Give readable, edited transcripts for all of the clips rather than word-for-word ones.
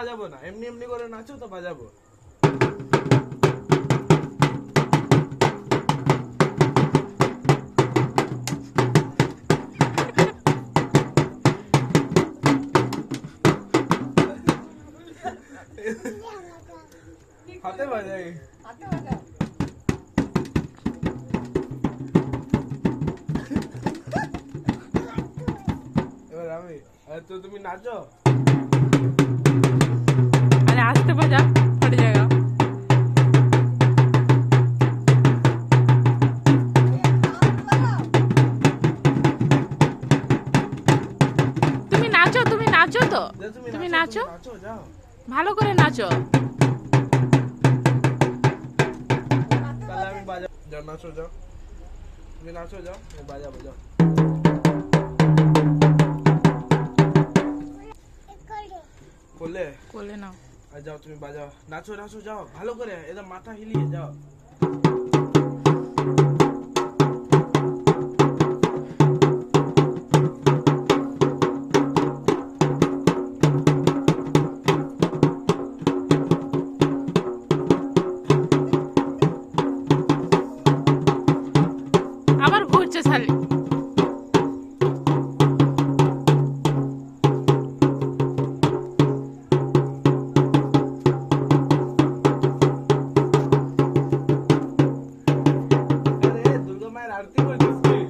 বাজাবো না, এমনি এমনি করে নাচো তো বাজাবো। হাতে বাজাই, হাতে বাজাও। এবার আমি, তো তুমি নাচো। अरे आस्ते बजा, फट जाएगा। তুমি নাচো তো, তুমি নাচো, নাচো যাও। ভালো করে নাচো। তাহলে আমি বাজাবো, যাও নাচো যাও, তুমি নাচো যাও, আমি বাজাবো যাও। কোলে কোলে নাও। আর যাও তুমি বাজাও, নাচো নাচো যাও ভালো করে, এটা মাথা হিলিয়ে যাও। আবার ঘুরছে শালি। আরে দুর্গা মায়ের আরতি করছিস তুই?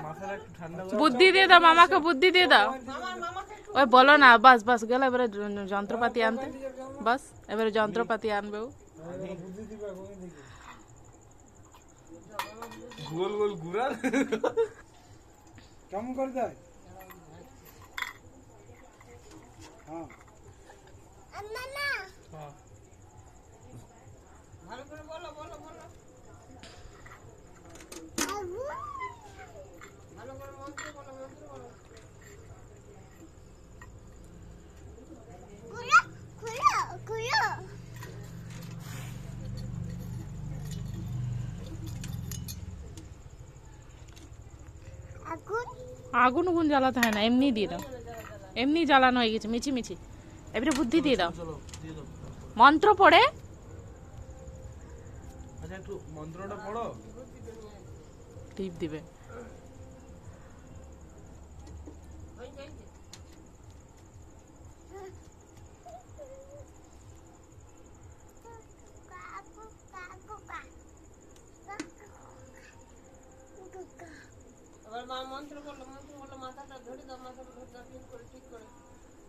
মাথাটা একটু ঠান্ডা করে বুদ্ধি দিয়ে দাও মামাকে, বুদ্ধি দিয়ে দাও। ওই বলো না, বাস বাস গেল, এবারে যন্ত্রপাতি আনতে, বাস এবারে যন্ত্রপাতি আনবে ও। গোল গোল ঘুরা। কেমন করে দেয়? হ্যাঁ ভালো করে বলো বলো বলো। ভালো করে মন্ত্র বলো মন্ত্র বলো। আগুন উগুন জ্বালাতে হয় না, এমনি দিয়ে দাও, এমনি জ্বালানো হয়ে গেছে মিছি মিছি। এবারে বুদ্ধি দিয়ে দাও, চলো দিয়ে দাও। মন্ত্র পড়ে আচ্ছা একটু মন্ত্রটা পড়ো। টিপ দিবে। এবার মা মন্ত্র বলো মন্ত্র বলো, মাথাটা ধরে দাও, মাথাটা ধরে দাও, ঠিক করে ঠিক করে।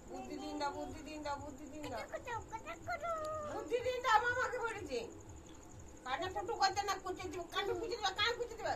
বুদ্ধি দিন দাও বুদ্ধি দিন দাও বুদ্ধি দিন দাও বুদ্ধি দিন দাও, মামাকে বলেছি। কানে ছোট করতে না, কুচে দিবে, কানে কুচে দিবে, কান কুচে দিবে।